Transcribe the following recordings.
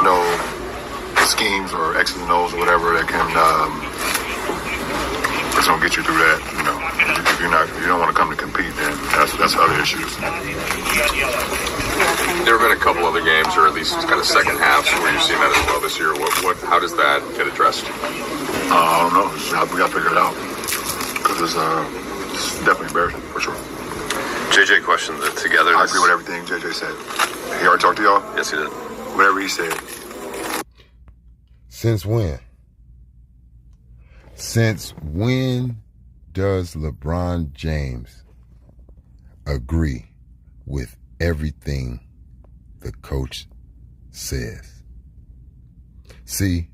no schemes or X's and O's or whatever that can that's gonna get you through that. You know, if you don't want to come to compete, then that's other issues. There have been a couple other games, or at least kind of second halves, where you've seen that as well this year. How does that get addressed? I don't know. We got to figure it out because it's definitely embarrassing for sure. JJ questioned the togetherness. I agree with everything JJ said. He already talked to y'all? Yes, he did. Whatever he said. Since when? Since when does LeBron James agree with everything the coach says? See,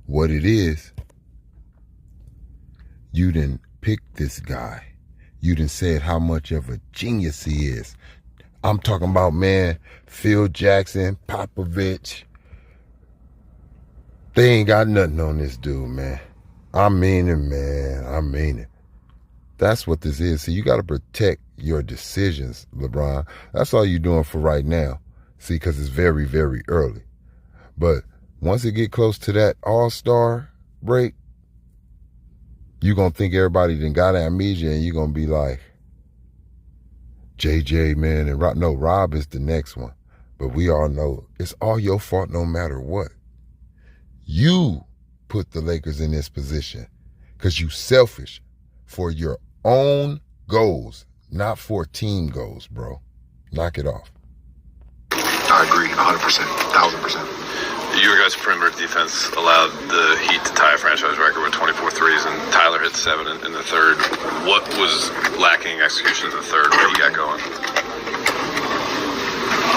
what it is, you done picked this guy. You done said how much of a genius he is. I'm talking about, man, Phil Jackson, Popovich. They ain't got nothing on this dude, man. I mean it, man. I mean it. That's what this is. See, you got to protect your decisions, LeBron. That's all you're doing for right now. See, because it's very, very early. But once it get close to that All-Star break, you're going to think everybody done got amnesia, and you're going to be like, JJ, man, and Rob. No, Rob is the next one. But we all know it's all your fault no matter what. You put the Lakers in this position because you selfish for your own goals, not for team goals, bro. Knock it off. I agree 100%, 1,000%. Your guys' perimeter defense allowed the Heat to tie a franchise record with 24 threes, and Tyler hit 7 in the third. What was lacking execution in the third? What you got going?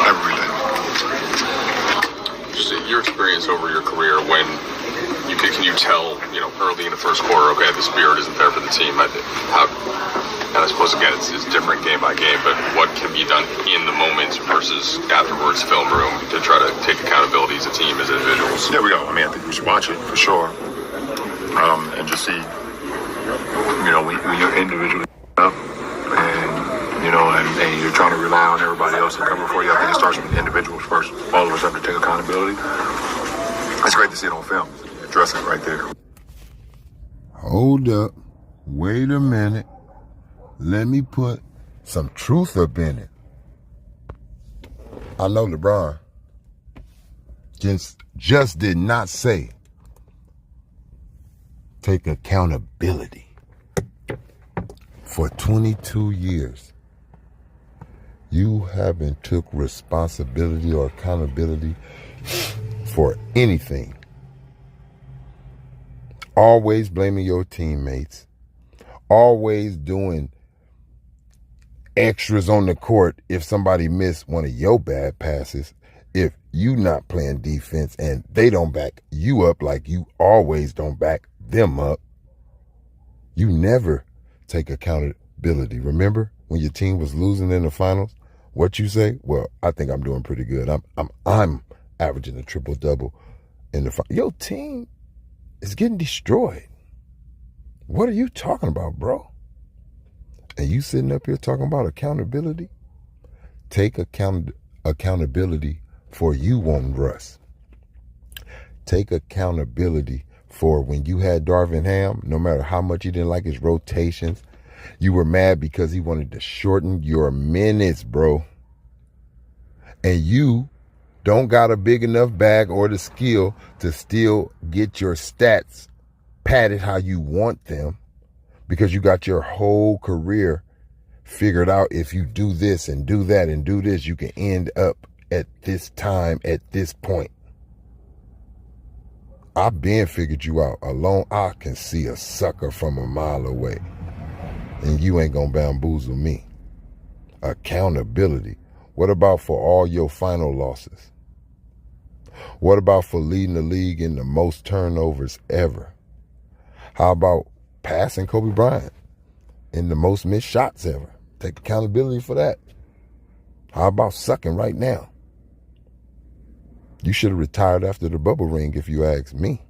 Everything. Just your experience over your career, when can you tell, early in the first quarter, okay, the spirit isn't there for the team. And I suppose, again, it's different game by game, but what can be done in the moment versus afterwards, film room, to try to take accountability as a team, as individuals? There we go. I mean, I think we should watch it for sure. And just see, when you're individually up and you're trying to rely on everybody else to cover for you, I think it starts with individuals first. All of us have to take accountability. It's great to see it on film. Address it right there. Hold up. Wait a minute. Let me put some truth up in it. I know LeBron just did not say take accountability. For 22 years, you haven't took responsibility or accountability for anything. Always blaming your teammates. Always doing extras on the court if somebody missed one of your bad passes. If you not playing defense and they don't back you up like you always don't back them up. You never take accountability. Remember when your team was losing in the finals? What you say? Well, I think I'm doing pretty good. I'm averaging a triple-double in the finals. Your team is getting destroyed. What are you talking about, bro? And you sitting up here talking about accountability? Take accountability for you wanting Russ. Take accountability for when you had Darvin Ham, no matter how much you didn't like his rotations, you were mad because he wanted to shorten your minutes, bro. And you don't got a big enough bag or the skill to still get your stats padded how you want them, because you got your whole career figured out. If you do this and do that and do this, you can end up at this time, at this point. I've been figured you out. Alone, I can see a sucker from a mile away. And you ain't gonna bamboozle me. Accountability. What about for all your final losses? What about for leading the league in the most turnovers ever? How about passing Kobe Bryant in the most missed shots ever? Take accountability for that. How about sucking right now? You should have retired after the bubble ring if you ask me.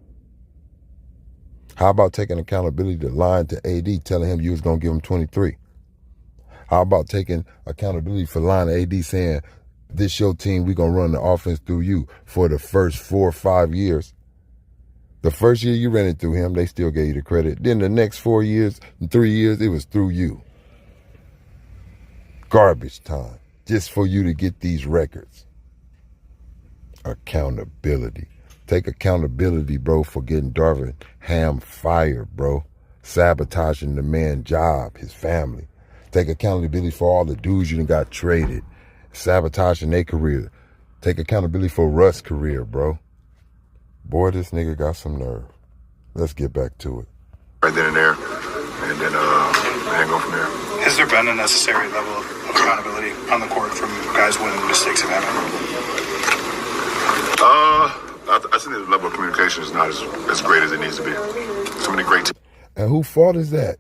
How about taking accountability to lying to AD, telling him you was going to give him 23? How about taking accountability for lying to AD, saying this your team, we going to run the offense through you for the first 4 or 5 years. The first year you ran it through him, they still gave you the credit. Then the next 4 years, 3 years, it was through you. Garbage time, just for you to get these records. Accountability. Take accountability, bro, for getting Darvin Ham fired, bro. Sabotaging the man's job, his family. Take accountability for all the dudes you done got traded. Sabotaging their career. Take accountability for Russ' career, bro. Boy, this nigga got some nerve. Let's get back to it. Right then and there, and then go from there. Has there been a necessary level of accountability on the court from guys when mistakes have happened? I think the level of communication is not as great as it needs to be. So many great teams. And whose fault is that?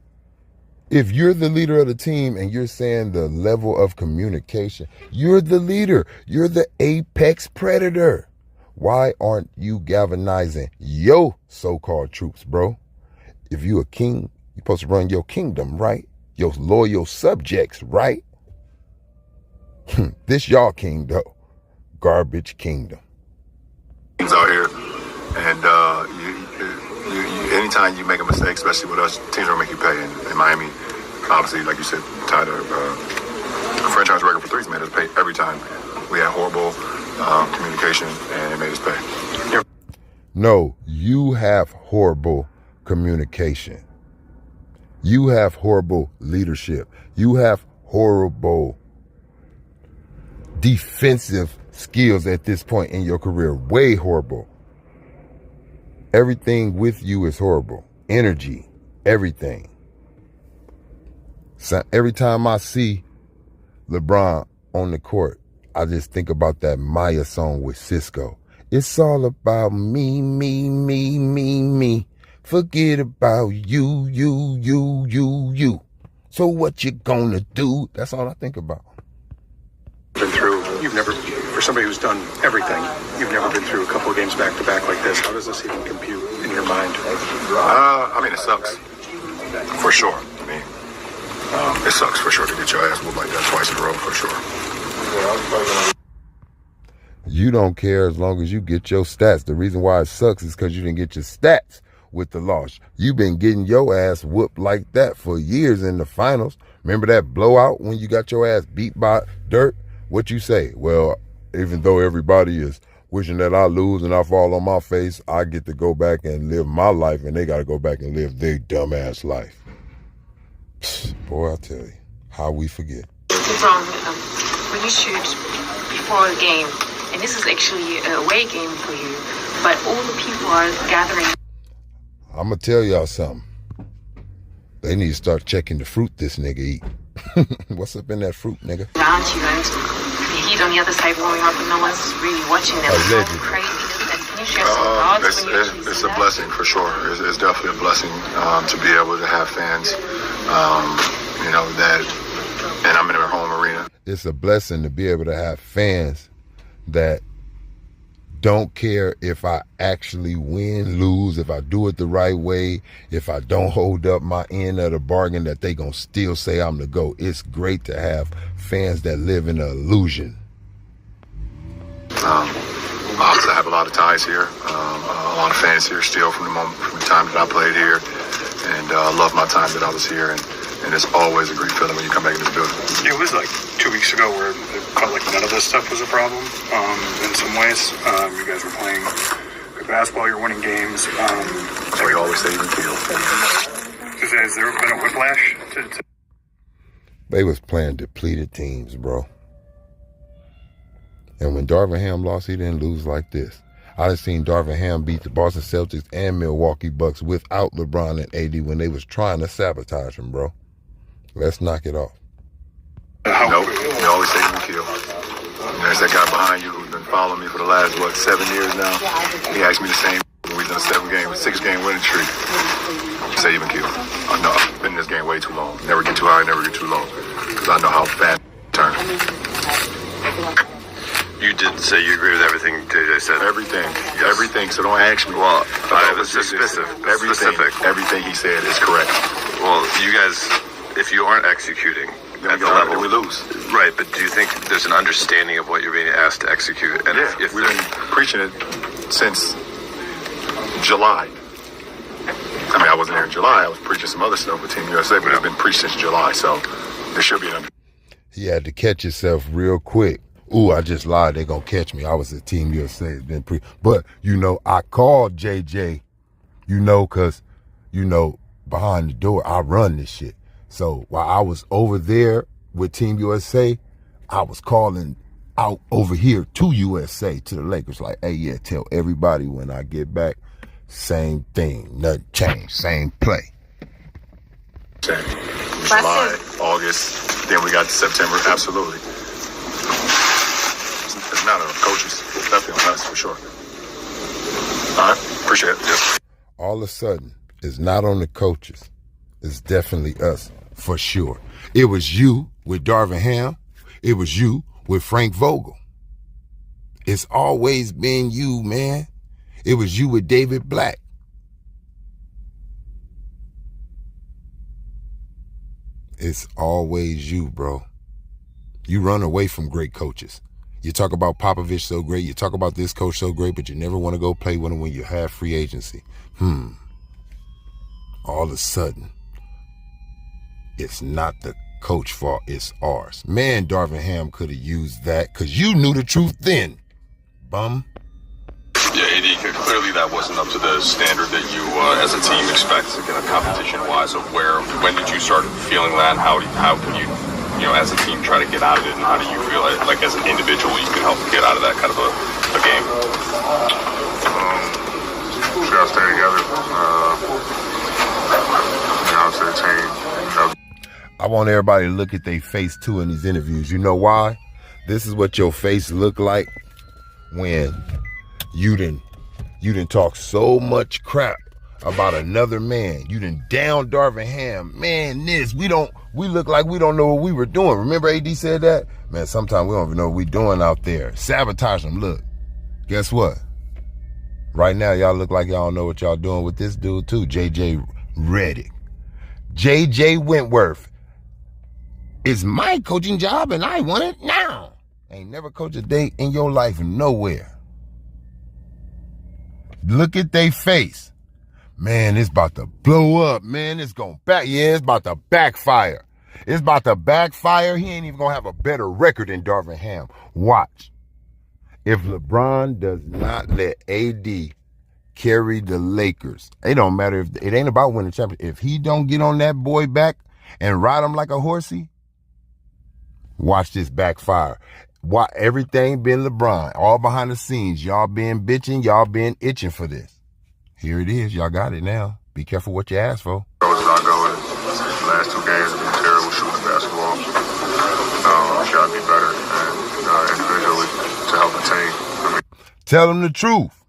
If you're the leader of the team and you're saying the level of communication, you're the leader. You're the apex predator. Why aren't you galvanizing your so-called troops, bro? If you a king, you're supposed to run your kingdom, right? Your loyal subjects, right? This y'all king, though. Garbage kingdom. Teams out here, and anytime you make a mistake, especially with us, teams are going to make you pay. And in Miami, obviously, like you said, tied a franchise record for threes, made us pay every time. We had horrible communication, and it made us pay. No, you have horrible communication. You have horrible leadership. You have horrible defensive skills at this point in your career. Way horrible. Everything with you is horrible. Energy, everything. So every time I see LeBron on the court, I just think about that Maya song with Cisco. It's all about me, me, me, me, me. Forget about you, you, you, you, you. So what you gonna do? That's all I think about. You've never, for somebody who's done everything, you've never been through a couple of games back to back like this. How does this even compute in your mind? I mean, it sucks. For sure. I mean, it sucks for sure to get your ass whooped like that twice in a row, for sure. You don't care as long as you get your stats. The reason why it sucks is because you didn't get your stats with the loss. You've been getting your ass whooped like that for years in the finals. Remember that blowout when you got your ass beat by dirt? What you say? Well, even though everybody is wishing that I lose and I fall on my face, I get to go back and live my life, and they got to go back and live their dumbass life. Boy, I tell you, how we forget. LeBron, when you shoot before a game, and this is actually an away game for you, but all the people are gathering. I'm going to tell y'all something. They need to start checking the fruit this nigga eat. What's up in that fruit, nigga? Around you, and the heat on the other side warming up, and no one's really watching them. It's so crazy. It's a blessing for sure. It's definitely a blessing to be able to have fans, and I'm in a home arena. It's a blessing to be able to have fans that don't care if I actually win, lose, if I do it the right way, if I don't hold up my end of the bargain, that they gonna still say I'm the GOAT. It's great to have fans that live in an illusion. Obviously, I have a lot of ties here, a lot of fans here still from the time that I played here, and I love my time that I was here, and it's always a great feeling when you come back in this building. It was like 2 weeks ago where it felt like none of this stuff was a problem in some ways. You guys were playing good basketball, you're winning games. So you always say even keel. Has there been a whiplash? They was playing depleted teams, bro. And when Darvin Ham lost, he didn't lose like this. I done seen Darvin Ham beat the Boston Celtics and Milwaukee Bucks without LeBron and AD when they was trying to sabotage him, bro. Let's knock it off. Nope. They always say even keel. There's that guy behind you who's been following me for the last, 7 years now? He asked me the same when we've done a 6-game winning streak. Say even keel. I know I've been in this game way too long. Never get too high, never get too low. Because I know how fast it turns. You did say you agree with everything JJ said. Everything. Yes. Everything. So don't ask me. Well, I was just specific. Everything he said is correct. Well, you guys, if you aren't executing, then we go out and we lose. Right, but do you think there's an understanding of what you're being asked to execute? And Yeah, if we've been preaching it since July. I mean, I wasn't there in July. I was preaching some other stuff with Team USA, but it's been preached since July, so there should be an. He had to catch himself real quick. Ooh, I just lied. They're going to catch me. I was at Team USA. It's been but, I called JJ, because, behind the door, I run this shit. So while I was over there with Team USA, I was calling out over here to USA, to the Lakers, like, hey, yeah, tell everybody when I get back, same thing, nothing changed, same play. July, August, then we got September, absolutely. It's not on the coaches, it's definitely on us, for sure. All right, appreciate it. Yes. All of a sudden, it's not on the coaches. It's definitely us, for sure. It was you with Darvin Ham. It was you with Frank Vogel. It's always been you, man. It was you with David Black. It's always you, bro. You run away from great coaches. You talk about Popovich so great. You talk about this coach so great, but you never want to go play with him when you have free agency. All of a sudden, it's not the coach fault, it's ours. Man, Darvin Ham could have used that because you knew the truth then, bum. Yeah, AD, clearly that wasn't up to the standard that you, as a team, expect, competition-wise. Of when did you start feeling that? How can you, as a team, try to get out of it? And how do you feel like as an individual, you can help get out of that kind of a game? We gotta stay together. Obviously, the team. I want everybody to look at their face too in these interviews. You know why? This is what your face look like when you didn't talk so much crap about another man. You didn't down Darvin Ham. Man, we look like we don't know what we were doing. Remember AD said that? Man, sometimes we don't even know what we doing out there. Sabotage them. Look, guess what? Right now, y'all look like y'all don't know what y'all doing with this dude too, JJ Redick. JJ Wentworth. It's my coaching job and I want it now. Ain't never coached a day in your life nowhere. Look at they face. Man, it's about to blow up, man. It's going back. Yeah, it's about to backfire. It's about to backfire. He ain't even going to have a better record than Darvin Ham. Watch. If LeBron does not let AD carry the Lakers, it don't matter if it ain't about winning championship. If he don't get on that boy back and ride him like a horsey, watch this backfire. Why everything been LeBron, all behind the scenes. Y'all been bitching, y'all been itching for this. Here it is. Y'all got it now. Be careful what you ask for. The last 2 games have been terrible shooting basketball. We gotta be better and individually to help the team. Tell them the truth.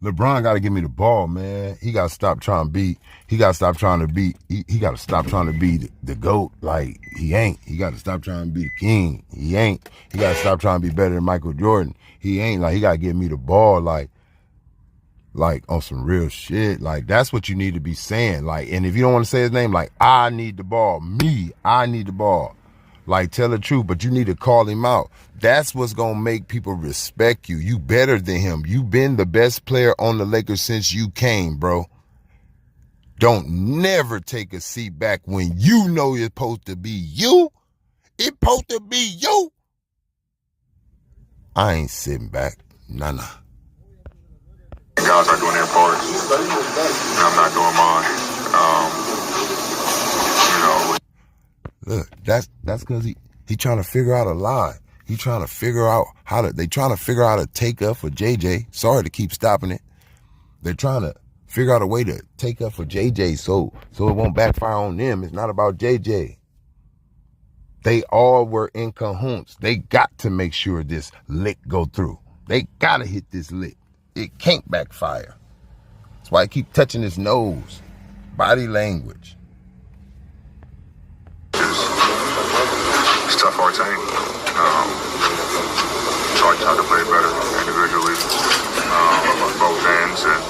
LeBron got to give me the ball, man. He got to stop trying to be. He got to stop trying to be. He got to stop trying to be the GOAT like he ain't. He got to stop trying to be the king. He ain't. He got to stop trying to be better than Michael Jordan. He ain't. Like, he got to give me the ball like on some real shit. Like, that's what you need to be saying. Like, and if you don't want to say his name, like, I need the ball. I need the ball. Like, tell the truth, but you need to call him out. That's what's going to make people respect you. You better than him. You been the best player on the Lakers since you came, bro. Don't never take a seat back when you know it's supposed to be you. It's supposed to be you. I ain't sitting back. Nah. Guys are doing their part. I'm not doing mine. Look, that's because he trying to figure out a lie. He trying to figure out they trying to figure out a take up for JJ. Sorry to keep stopping it. They're trying to figure out a way to take up for JJ so it won't backfire on them. It's not about JJ. They all were in cahoots. They got to make sure this lick go through. They got to hit this lick. It can't backfire. That's why I keep touching his nose. Body language. It's tough for our team. Try to play better individually on both ends, and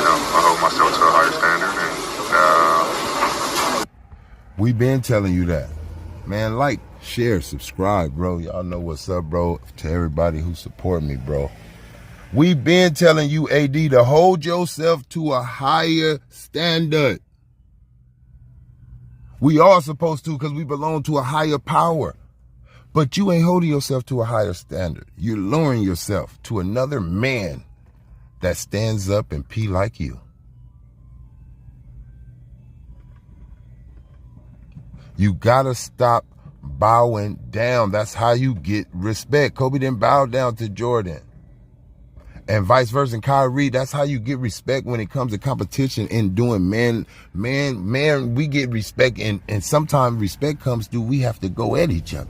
I hold myself to a higher standard. We've been telling you that. Man, like, share, subscribe, bro. Y'all know what's up, bro. To everybody who support me, bro. We've been telling you, AD, to hold yourself to a higher standard. We are supposed to, because we belong to a higher power. But you ain't holding yourself to a higher standard. You're lowering yourself to another man that stands up and pee like you. You gotta stop bowing down. That's how you get respect. Kobe didn't bow down to Jordan. And vice versa. And Kyrie, that's how you get respect when it comes to competition and doing man, we get respect. And sometimes respect comes through, we have to go at each other.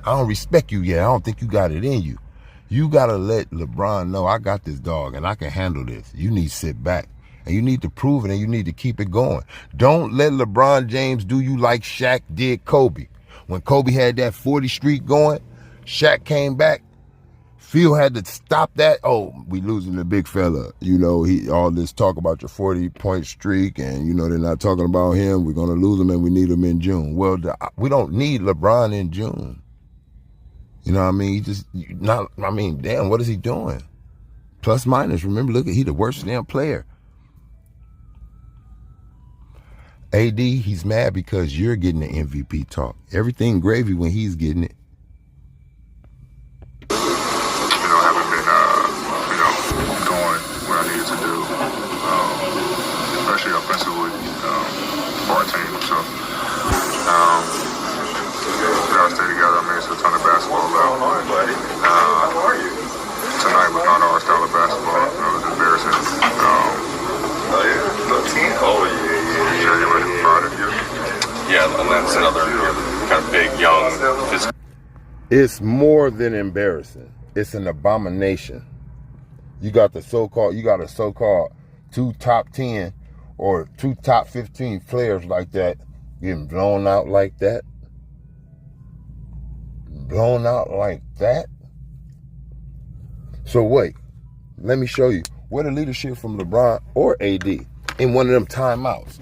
I don't respect you yet. I don't think you got it in you. You got to let LeBron know, I got this dog and I can handle this. You need to sit back and you need to prove it and you need to keep it going. Don't let LeBron James do you like Shaq did Kobe. When Kobe had that 40 streak going, Shaq came back. Phil had to stop that. Oh, we losing the big fella. You know, he all this talk about your 40-point streak and, you know, they're not talking about him. We're going to lose him and we need him in June. Well, we don't need LeBron in June. You know what I mean? Damn, what is he doing? Plus minus. Remember, look, he the worst damn player. AD, he's mad because you're getting the MVP talk. Everything gravy when he's getting it. Haven't been, doing what I needed to do, especially offensively, for our team. So, we gotta stay together. I mean, it's a ton of basketball left. Tonight was not our style of basketball. It was embarrassing. Yeah, and that's another kind of big, young, physical. It's more than embarrassing. It's an abomination. You got a so-called 2 top 10 or 2 top 15 players like that getting blown out like that. Blown out like that. So wait, let me show you. Where the leadership from LeBron or AD in one of them timeouts.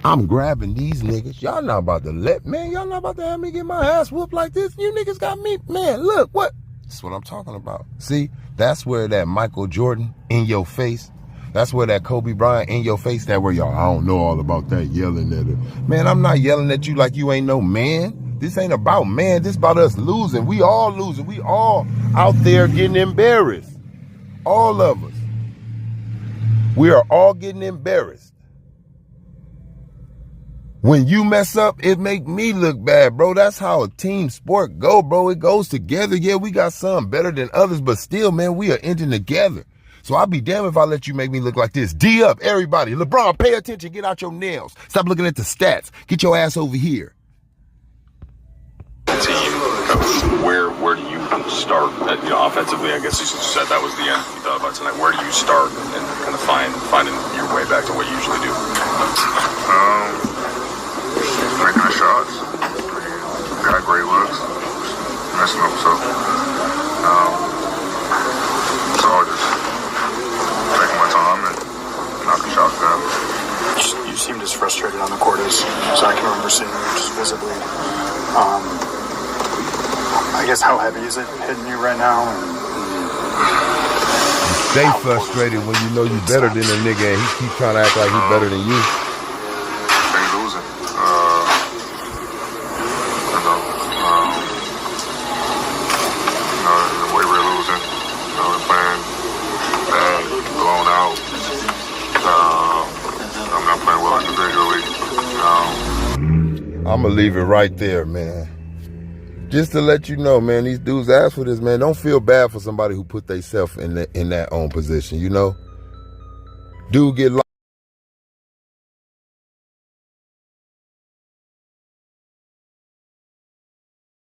I'm grabbing these niggas. Y'all not about to y'all not about to have me get my ass whooped like this. You niggas got me, man, look, what? That's what I'm talking about. See, that's where that Michael Jordan in your face, that's where that Kobe Bryant in your face, that where y'all, I don't know all about that yelling at it. Man, I'm not yelling at you like you ain't no man. This ain't about man. This about us losing. We all losing. We all out there getting embarrassed. All of us. We are all getting embarrassed. When you mess up, it make me look bad, bro. That's how a team sport go, bro. It goes together. Yeah, we got some better than others, but still, man, we are ending together. So I'll be damned if I let you make me look like this. D up, everybody. LeBron, pay attention. Get out your nails. Stop looking at the stats. Get your ass over here. Team, where do you start? Offensively, I guess you said that was the end you thought about tonight. Where do you start and kind of finding your way back to what you usually do? Making the shots. We got great looks. Messing up, so it's all just taking my time and knocking shots down. You seemed as frustrated on the court as I can remember seeing you just visibly. I guess how heavy is it hitting you right now? Stay frustrated when you know you better than a nigga and he keep trying to act like he's better than you. Stay losing. The way we're losing, we're playing bad, blown out. I'm not playing well individually. I'm going to leave it right there, man. Just to let you know, man, these dudes ask for this, man. Don't feel bad for somebody who put themselves in that own position, you know? Dude get